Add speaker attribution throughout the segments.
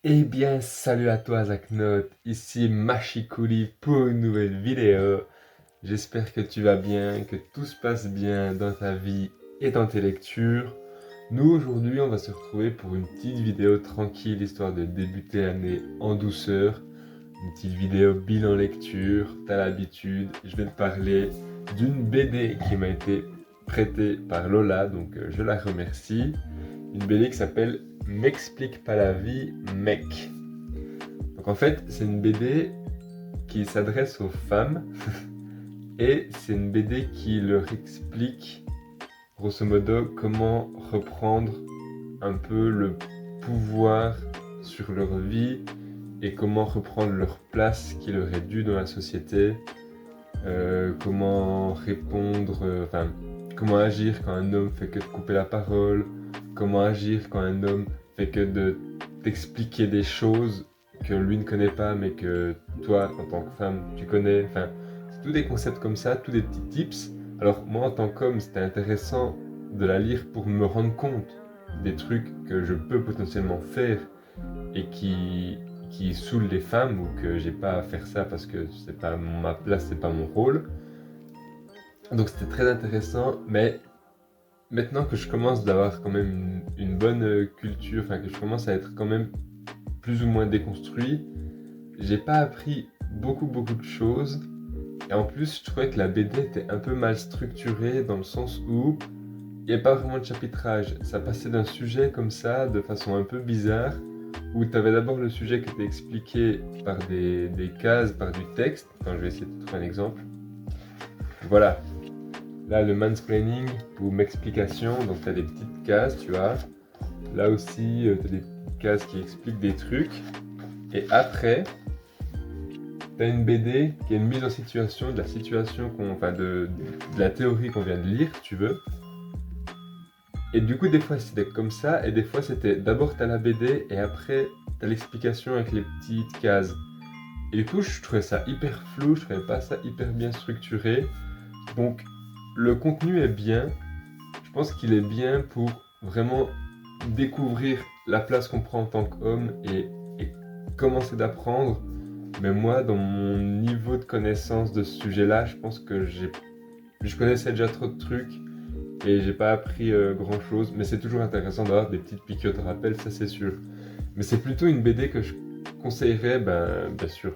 Speaker 1: Eh bien, salut à toi Zaknot, ici Machikouli pour une nouvelle vidéo. J'espère que tu vas bien, que tout se passe bien dans ta vie et dans tes lectures. Nous, aujourd'hui, on va se retrouver pour une petite vidéo tranquille, histoire de débuter l'année en douceur. Une petite vidéo bilan lecture, t'as l'habitude. Je vais te parler d'une BD qui m'a été prêtée par Lola, donc je la remercie. Une BD qui s'appelle M'explique pas la vie, mec. Donc en fait, c'est une BD qui s'adresse aux femmes et c'est une BD qui leur explique grosso modo comment reprendre un peu le pouvoir sur leur vie et comment reprendre leur place qui leur est due dans la société, comment répondre, comment agir quand un homme fait que de couper la parole, comment agir quand un homme fait que de t'expliquer des choses que lui ne connaît pas mais que toi en tant que femme tu connais. Enfin, c'est tous des concepts comme ça, tous des petits tips. Alors moi en tant qu'homme c'était intéressant de la lire pour me rendre compte des trucs que je peux potentiellement faire et qui saoulent les femmes ou que j'ai pas à faire ça parce que c'est pas ma place, c'est pas mon rôle. Donc c'était très intéressant, mais maintenant que je commence d'avoir quand même une bonne culture, enfin que je commence à être quand même plus ou moins déconstruit, j'ai pas appris beaucoup de choses. Et en plus, je trouvais que la BD était un peu mal structurée dans le sens où il n'y avait pas vraiment de chapitrage. Ça passait d'un sujet comme ça, de façon un peu bizarre, où tu avais d'abord le sujet qui était expliqué par des cases, par du texte. Enfin, je vais essayer de trouver un exemple. Voilà, là le mansplaining ou m'explication, donc tu as des petites cases, tu vois. Là aussi, tu as des petites cases qui expliquent des trucs. Et après, tu as une BD qui est une mise en situation de la situation de la théorie qu'on vient de lire, si tu veux. Et du coup, des fois c'était comme ça, et des fois c'était d'abord t'as la BD et après t'as l'explication avec les petites cases. Et du coup, je trouvais ça hyper flou, je trouvais pas ça hyper bien structuré. Donc, le contenu est bien. Je pense qu'il est bien pour vraiment découvrir la place qu'on prend en tant qu'homme et commencer d'apprendre. Mais moi, dans mon niveau de connaissance de ce sujet-là, je pense que je connaissais déjà trop de trucs et j'ai pas appris grand chose. Mais c'est toujours intéressant d'avoir des petites piqûres de rappel, ça c'est sûr. Mais c'est plutôt une BD que je conseillerais, bien sûr,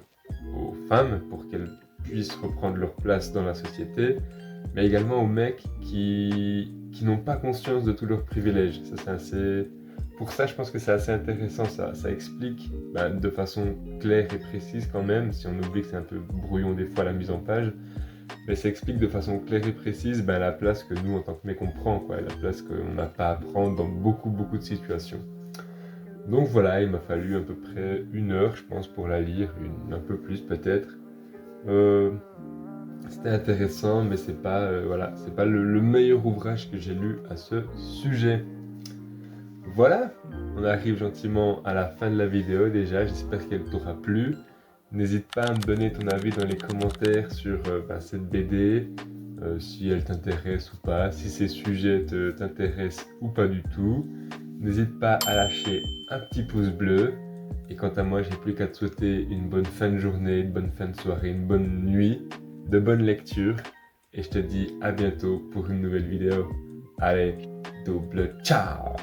Speaker 1: aux femmes pour qu'elles puissent reprendre leur place dans la société, mais également aux mecs qui n'ont pas conscience de tous leurs privilèges. Ça, c'est assez... Pour ça, je pense que c'est assez intéressant. Ça explique de façon claire et précise quand même, si on oublie que c'est un peu brouillon des fois la mise en page, mais ça explique de façon claire et précise la place que nous, en tant que mecs, on prend, quoi, et la place qu'on n'a pas à prendre dans beaucoup de situations. Donc voilà, il m'a fallu à peu près 1 heure, je pense, pour la lire, un peu plus peut-être. Euh, C'était intéressant, mais c'est pas, voilà, c'est pas le meilleur ouvrage que j'ai lu à ce sujet. Voilà, on arrive gentiment à la fin de la vidéo déjà, j'espère qu'elle t'aura plu. N'hésite pas à me donner ton avis dans les commentaires sur cette BD, si elle t'intéresse ou pas, si ces sujets t'intéressent ou pas du tout. N'hésite pas à lâcher un petit pouce bleu. Et quant à moi, j'ai plus qu'à te souhaiter une bonne fin de journée, une bonne fin de soirée, une bonne nuit, de bonnes lectures. Et je te dis à bientôt pour une nouvelle vidéo. Allez, double ciao!